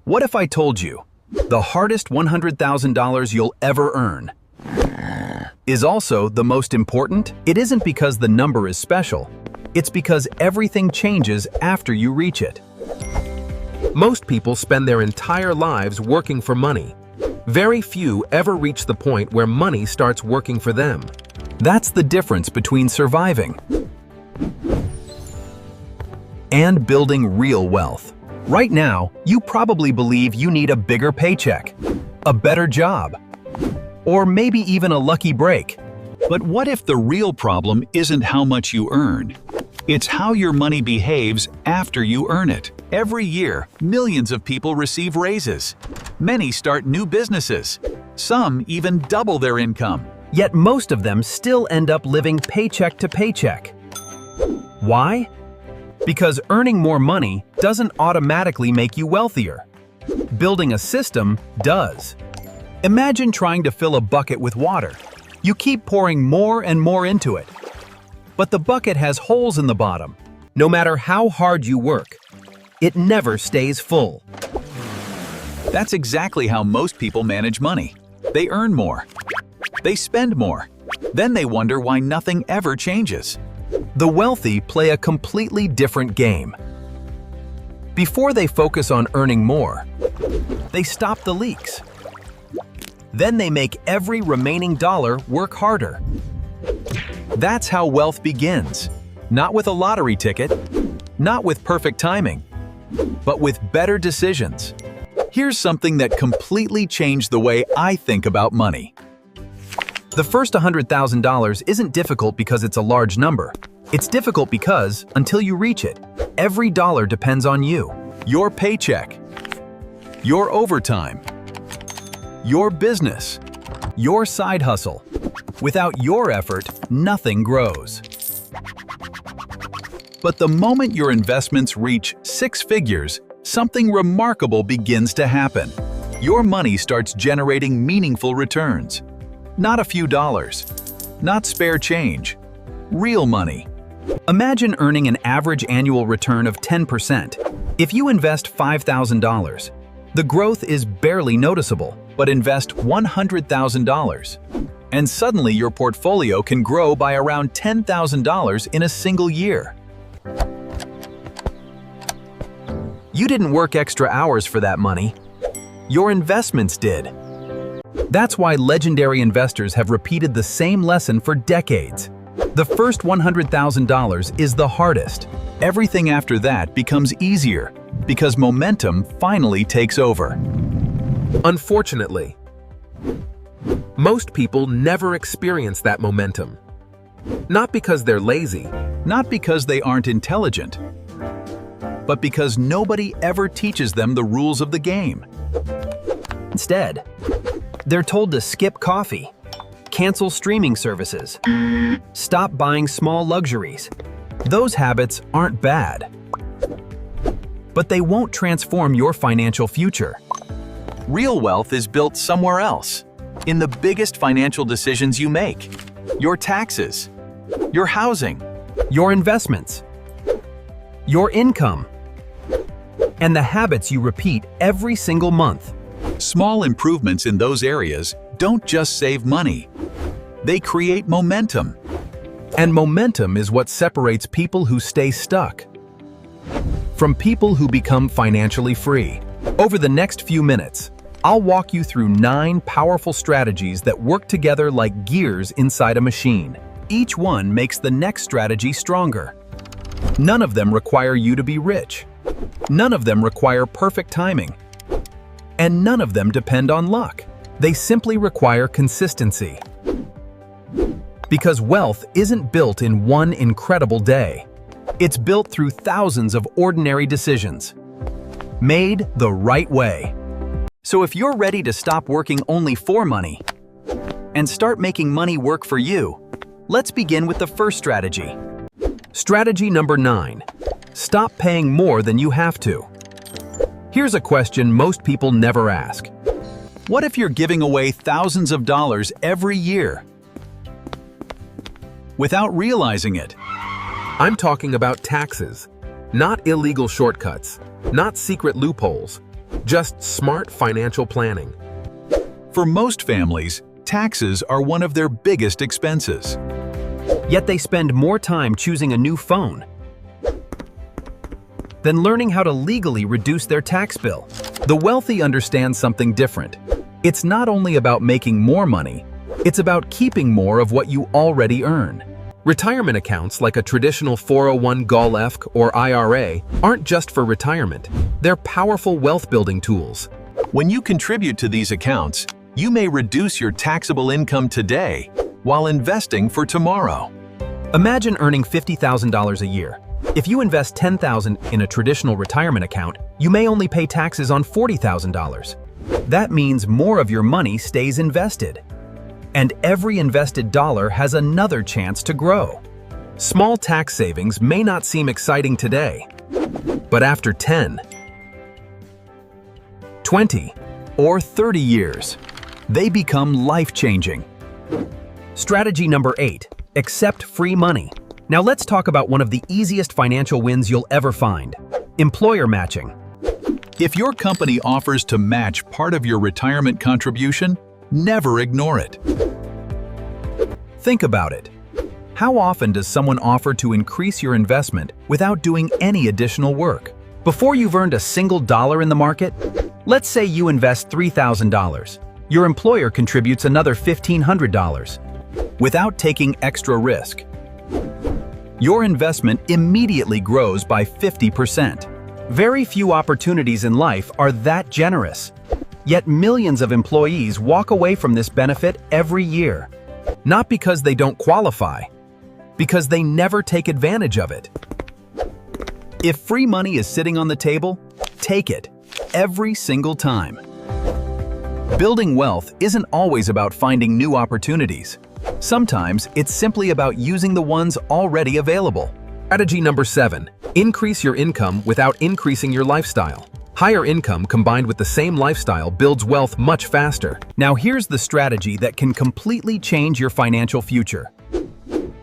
What if I told you the hardest $100,000 you'll ever earn is also the most important? It isn't because the number is special. It's because everything changes after you reach it. Most people spend their entire lives working for money. Very few ever reach the point where money starts working for them. That's the difference between surviving and building real wealth. Right now, you probably believe you need a bigger paycheck, a better job, or maybe even a lucky break. But what if the real problem isn't how much you earn? It's how your money behaves after you earn it. Every year, millions of people receive raises. Many start new businesses. Some even double their income. Yet most of them still end up living paycheck to paycheck. Why? Because earning more money doesn't automatically make you wealthier. Building a system does. Imagine trying to fill a bucket with water. You keep pouring more and more into it. But the bucket has holes in the bottom. No matter how hard you work, it never stays full. That's exactly how most people manage money. They earn more. They spend more. Then they wonder why nothing ever changes. The wealthy play a completely different game. Before they focus on earning more, they stop the leaks. Then they make every remaining dollar work harder. That's how wealth begins. Not with a lottery ticket, not with perfect timing, but with better decisions. Here's something that completely changed the way I think about money. The first $100,000 isn't difficult because it's a large number. It's difficult because, until you reach it, every dollar depends on you. Your paycheck, your overtime, your business, your side hustle. Without your effort, nothing grows. But the moment your investments reach 6 figures, something remarkable begins to happen. Your money starts generating meaningful returns. Not a few dollars, not spare change, real money. Imagine earning an average annual return of 10%. If you invest $5,000, the growth is barely noticeable, but invest $100,000. And suddenly your portfolio can grow by around $10,000 in a single year. You didn't work extra hours for that money. Your investments did. That's why legendary investors have repeated the same lesson for decades. The first $100,000 is the hardest. Everything after that becomes easier because momentum finally takes over. Unfortunately, most people never experience that momentum. Not because they're lazy, Not because they aren't intelligent, but because nobody ever teaches them the rules of the game. Instead, they're told to skip coffee, cancel streaming services, stop buying small luxuries. Those habits aren't bad, but they won't transform your financial future. Real wealth is built somewhere else, in the biggest financial decisions you make. Your taxes, your housing, Your investments, your income, and the habits you repeat every single month. small improvements in those areas don't just save money. They create momentum. And momentum is what separates people who stay stuck from people who become financially free. Over the next few minutes, I'll walk you through 9 powerful strategies that work together like gears inside a machine. Each one makes the next strategy stronger. None of them require you to be rich. None of them require perfect timing. And none of them depend on luck. They simply require consistency. Because wealth isn't built in one incredible day. It's built through thousands of ordinary decisions, made the right way. So if you're ready to stop working only for money and start making money work for you, let's begin with the first strategy. Strategy number 9. Stop paying more than you have to. Here's a question most people never ask. What if you're giving away thousands of dollars every year without realizing it? I'm talking about taxes, not illegal shortcuts, not secret loopholes, Just smart financial planning. For most families, taxes are one of their biggest expenses. Yet they spend more time choosing a new phone than learning how to legally reduce their tax bill. The wealthy understand something different. It's not only about making more money, it's about keeping more of what you already earn. Retirement accounts like a traditional 401 GOLF or IRA aren't just for retirement. They're powerful wealth-building tools. When you contribute to these accounts, you may reduce your taxable income today while investing for tomorrow. Imagine earning $50,000 a year. If you invest $10,000 in a traditional retirement account, you may only pay taxes on $40,000. That means more of your money stays invested. And every invested dollar has another chance to grow. Small tax savings may not seem exciting today, but after 10, 20, or 30 years, they become life-changing. Strategy number 8, accept free money. Now let's talk about one of the easiest financial wins you'll ever find: employer matching. If your company offers to match part of your retirement contribution, never ignore it. Think about it. How often does someone offer to increase your investment without doing any additional work? Before you've earned a single dollar in the market, let's say you invest $3,000. Your employer contributes another $1,500 without taking extra risk. Your investment immediately grows by 50%. Very few opportunities in life are that generous. Yet millions of employees walk away from this benefit every year. Not because they don't qualify, because they never take advantage of it. If free money is sitting on the table, take it, every single time. Building wealth isn't always about finding new opportunities. Sometimes it's simply about using the ones already available. Strategy number 7, increase your income without increasing your lifestyle. Higher income combined with the same lifestyle builds wealth much faster. Now here's the strategy that can completely change your financial future.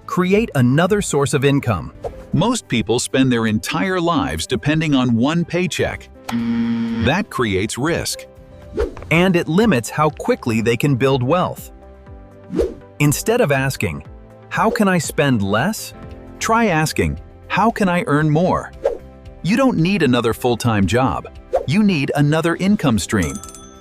Create another source of income. Most people spend their entire lives depending on one paycheck. That creates risk. And it limits how quickly they can build wealth. Instead of asking, "How can I spend less?" try asking, "How can I earn more?" You don't need another full-time job. You need another income stream.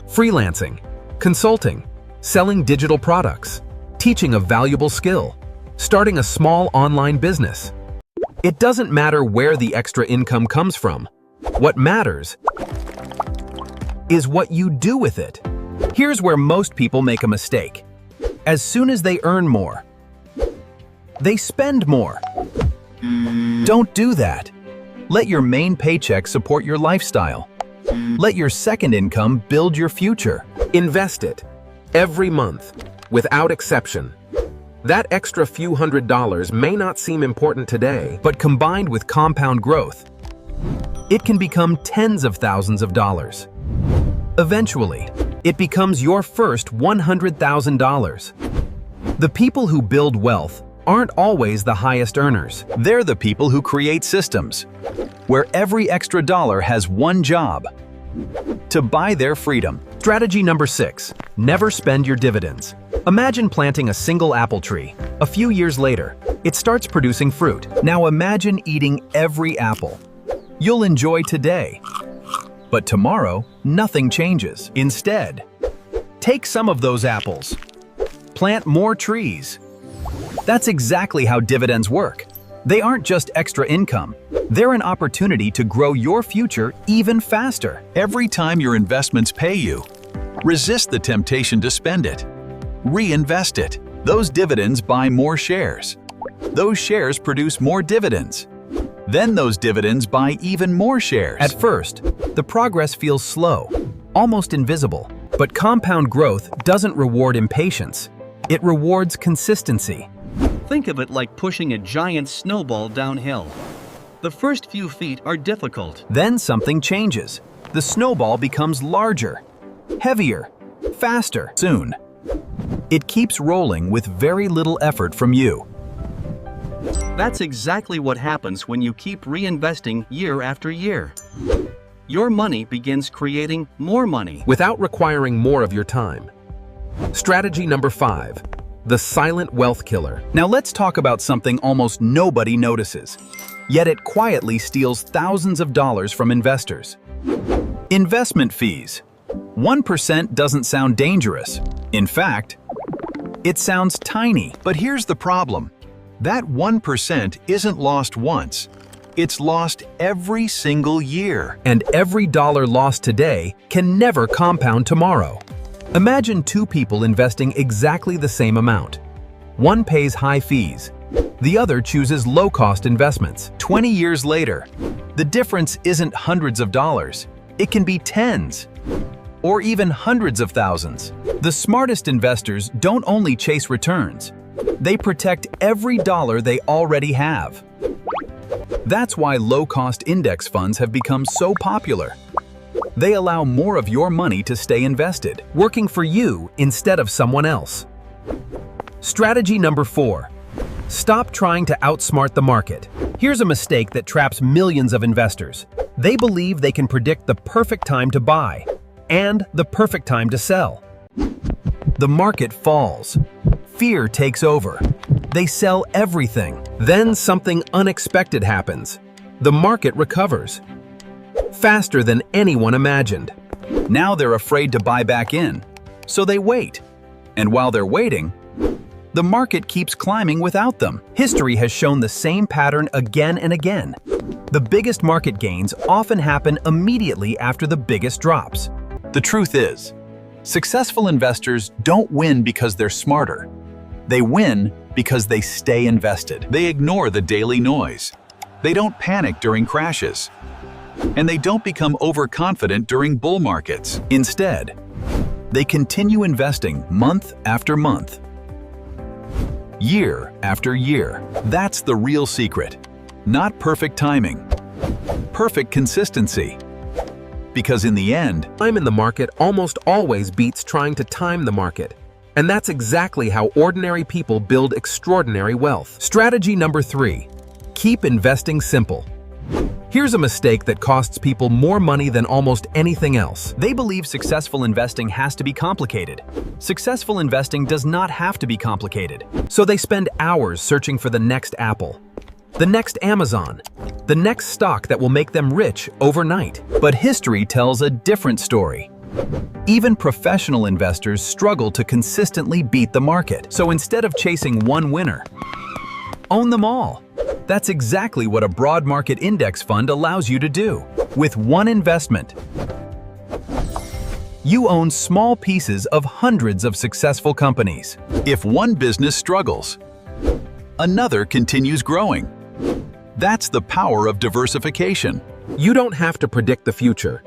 Freelancing, consulting, selling digital products, teaching a valuable skill, starting a small online business. It doesn't matter where the extra income comes from. What matters is what you do with it. Here's where most people make a mistake. As soon as they earn more, they spend more. Don't do that. Let your main paycheck support your lifestyle. Let your second income build your future. Invest it every month, without exception. That extra few $100s may not seem important today, But combined with compound growth, it can become tens of thousands of dollars. Eventually, it becomes your first $100,000. The people who build wealth aren't always the highest earners. They're the people who create systems, where every extra dollar has one job: to buy their freedom. Strategy number 6, never spend your dividends. Imagine planting a single apple tree. A few years later, it starts producing fruit. Now imagine eating every apple. You'll enjoy today, but tomorrow, nothing changes. Instead, take some of those apples. Plant more trees. That's exactly how dividends work. They aren't just extra income. They're an opportunity to grow your future even faster. Every time your investments pay you, resist the temptation to spend it. Reinvest it. Those dividends buy more shares. Those shares produce more dividends. Then those dividends buy even more shares. At first, the progress feels slow, almost invisible. But compound growth doesn't reward impatience. It rewards consistency. Think of it like pushing a giant snowball downhill. The first few feet are difficult. Then something changes. The snowball becomes larger, heavier, faster. Soon, it keeps rolling with very little effort from you. That's exactly what happens when you keep reinvesting year after year. your money begins creating more money. without requiring more of your time. Strategy number 5. The silent wealth killer. Now let's talk about something almost nobody notices, yet it quietly steals thousands of dollars from investors. Investment fees. 1% doesn't sound dangerous. In fact, it sounds tiny. But here's the problem. That 1% isn't lost once. It's lost every single year. And every dollar lost today can never compound tomorrow. Imagine two people investing exactly the same amount. One pays high fees. The other chooses low-cost investments. 20 years later, the difference isn't hundreds of dollars. It can be tens, or even hundreds of thousands. The smartest investors don't only chase returns, they protect every dollar they already have. That's why low-cost index funds have become so popular. They allow more of your money to stay invested, working for you instead of someone else. Strategy number 4. Stop trying to outsmart the market. Here's a mistake that traps millions of investors. They believe they can predict the perfect time to buy and the perfect time to sell. The market falls. Fear takes over. They sell everything. Then something unexpected happens. The market recovers faster than anyone imagined. Now they're afraid to buy back in, so they wait. And while they're waiting, the market keeps climbing without them. History has shown the same pattern again and again. The biggest market gains often happen immediately after the biggest drops. The truth is, successful investors don't win because they're smarter. They win because they stay invested. They ignore the daily noise. They don't panic during crashes. And they don't become overconfident during bull markets. Instead, they continue investing month after month, year after year. That's the real secret. Not perfect timing, perfect consistency. Because in the end, Time in the market almost always beats trying to time the market. And that's exactly how ordinary people build extraordinary wealth. Strategy number 3. Keep investing simple. Here's a mistake that costs people more money than almost anything else. they believe successful investing has to be complicated. Successful investing does not have to be complicated. So they spend hours searching for the next Apple, the next Amazon, the next stock that will make them rich overnight. But history tells a different story. Even professional investors struggle to consistently beat the market. So instead of chasing one winner, own them all. That's exactly what a broad market index fund allows you to do. With one investment, you own small pieces of hundreds of successful companies. If one business struggles, another continues growing. That's the power of diversification. You don't have to predict the future.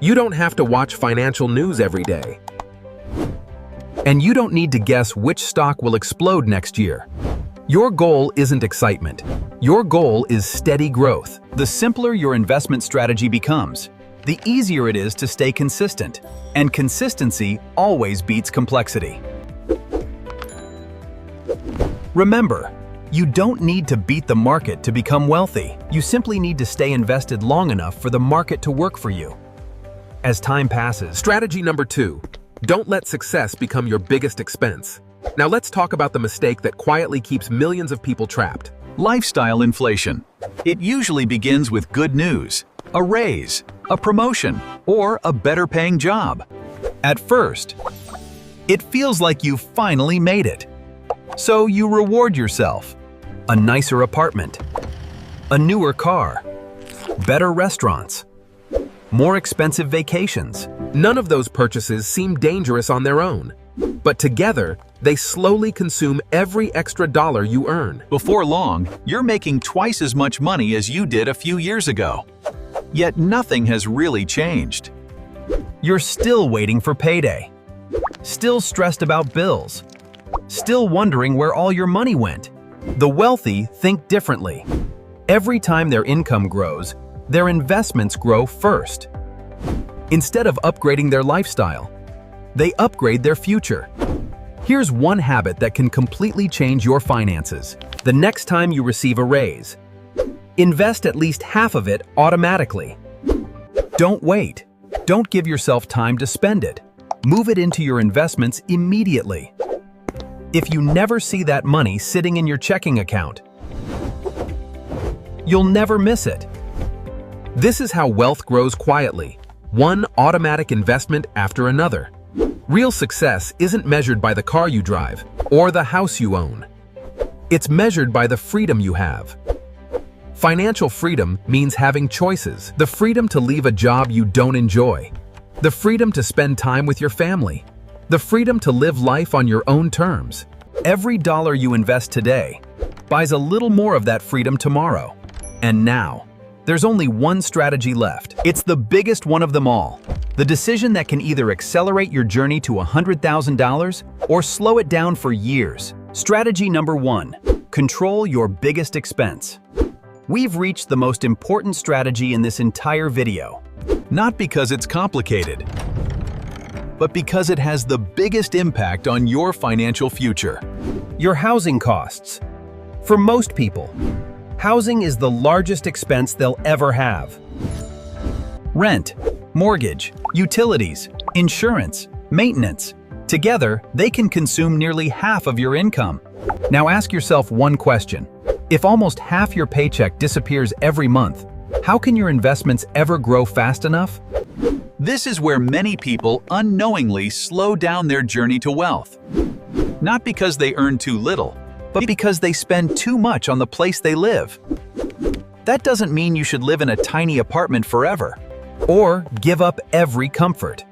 You don't have to watch financial news every day. And you don't need to guess which stock will explode next year. Your goal isn't excitement. Your goal is steady growth. The simpler your investment strategy becomes, the easier it is to stay consistent. And consistency always beats complexity. Remember, you don't need to beat the market to become wealthy. You simply need to stay invested long enough for the market to work for you. As time passes, Strategy number 2. Don't let success become your biggest expense. Now let's talk about the mistake that quietly keeps millions of people trapped. Lifestyle inflation. It usually begins with good news, a raise, a promotion, or a better paying job. At first, it feels like you finally made it. So you reward yourself. A nicer apartment, a newer car, better restaurants, more expensive vacations. None of those purchases seem dangerous on their own, but together, they slowly consume every extra dollar you earn. Before long, you're making twice as much money as you did a few years ago. Yet nothing has really changed. You're still waiting for payday, still stressed about bills, still wondering where all your money went. The wealthy think differently. Every time their income grows, their investments grow first. Instead of upgrading their lifestyle, they upgrade their future. Here's one habit that can completely change your finances. The next time you receive a raise, invest at least half of it automatically. Don't wait. Don't give yourself time to spend it. Move it into your investments immediately. If you never see that money sitting in your checking account, you'll never miss it. This is how wealth grows quietly, one automatic investment after another. Real success isn't measured by the car you drive or the house you own. It's measured by the freedom you have. Financial freedom means having choices, the freedom to leave a job you don't enjoy, the freedom to spend time with your family, the freedom to live life on your own terms. Every dollar you invest today buys a little more of that freedom tomorrow. And now, there's only one strategy left. It's the biggest one of them all. The decision that can either accelerate your journey to $100,000 or slow it down for years. Strategy number 1, control your biggest expense. We've reached the most important strategy in this entire video. Not because it's complicated, but because it has the biggest impact on your financial future. Your housing costs. For most people, housing is the largest expense they'll ever have. Rent, mortgage, utilities, insurance, maintenance. Together, they can consume nearly half of your income. Now ask yourself one question. If almost half your paycheck disappears every month, how can your investments ever grow fast enough? This is where many people unknowingly slow down their journey to wealth. Not because they earn too little, but because they spend too much on the place they live. That doesn't mean you should live in a tiny apartment forever, or give up every comfort.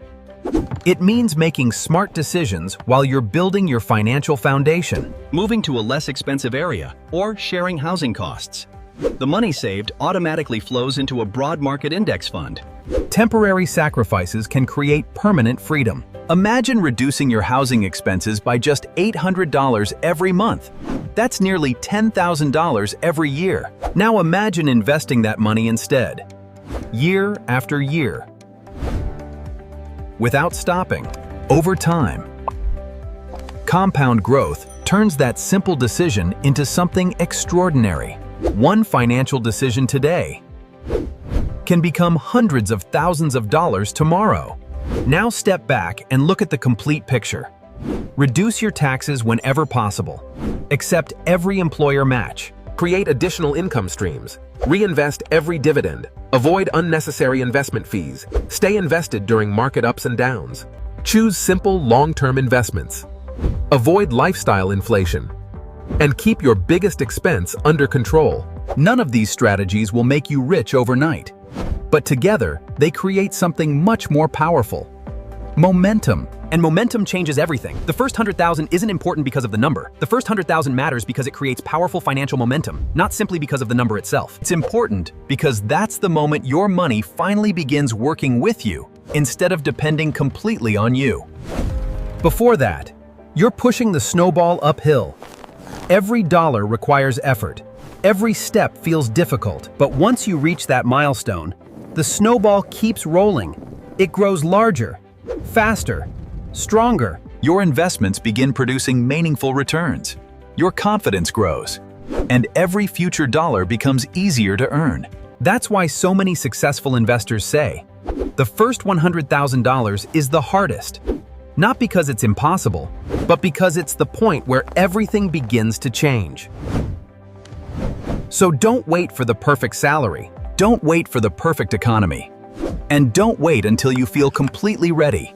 It means making smart decisions while you're building your financial foundation. Moving to a less expensive area, or sharing housing costs. The money saved automatically flows into a broad market index fund. Temporary sacrifices can create permanent freedom. Imagine reducing your housing expenses by just $800 every month. That's nearly $10,000 every year. Now imagine investing that money instead, year after year, without stopping. Over time, compound growth turns that simple decision into something extraordinary. One financial decision today can become hundreds of thousands of dollars tomorrow. Now step back and look at the complete picture. Reduce your taxes whenever possible. Accept every employer match. Create additional income streams. Reinvest every dividend. Avoid unnecessary investment fees. Stay invested during market ups and downs. Choose simple, long-term investments. Avoid lifestyle inflation. And keep your biggest expense under control. None of these strategies will make you rich overnight, but together they create something much more powerful. Momentum. And momentum changes everything. The first 100,000 isn't important because of the number. The first 100,000 matters because it creates powerful financial momentum, not simply because of the number itself. It's important because that's the moment your money finally begins working with you, instead of depending completely on you. Before that, you're pushing the snowball uphill. Every dollar requires effort. Every step feels difficult, but once you reach that milestone, the snowball keeps rolling. It grows larger, faster, stronger. Your investments begin producing meaningful returns. Your confidence grows, and every future dollar becomes easier to earn. That's why so many successful investors say, the first $100,000 is the hardest. Not because it's impossible, but because it's the point where everything begins to change. So don't wait for the perfect salary. Don't wait for the perfect economy. And don't wait until you feel completely ready.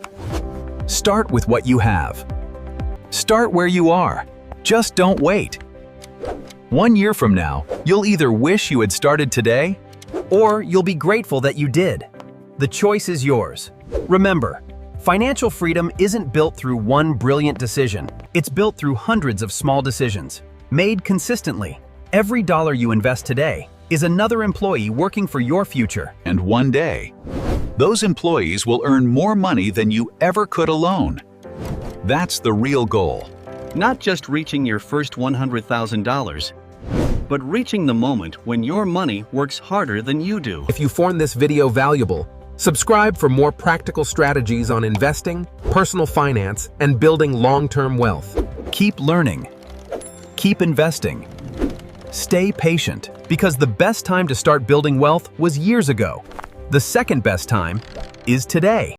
Start with what you have. Start where you are. Just don't wait. 1 year from now, you'll either wish you had started today, or you'll be grateful that you did. The choice is yours. Remember, financial freedom isn't built through one brilliant decision. It's built through hundreds of small decisions, made consistently. Every dollar you invest today is another employee working for your future. And one day, those employees will earn more money than you ever could alone. That's the real goal. Not just reaching your first $100,000, but reaching the moment when your money works harder than you do. If you found this video valuable, subscribe for more practical strategies on investing, personal finance, and building long-term wealth. Keep learning. Keep investing. Stay patient, because the best time to start building wealth was years ago. The second best time is today.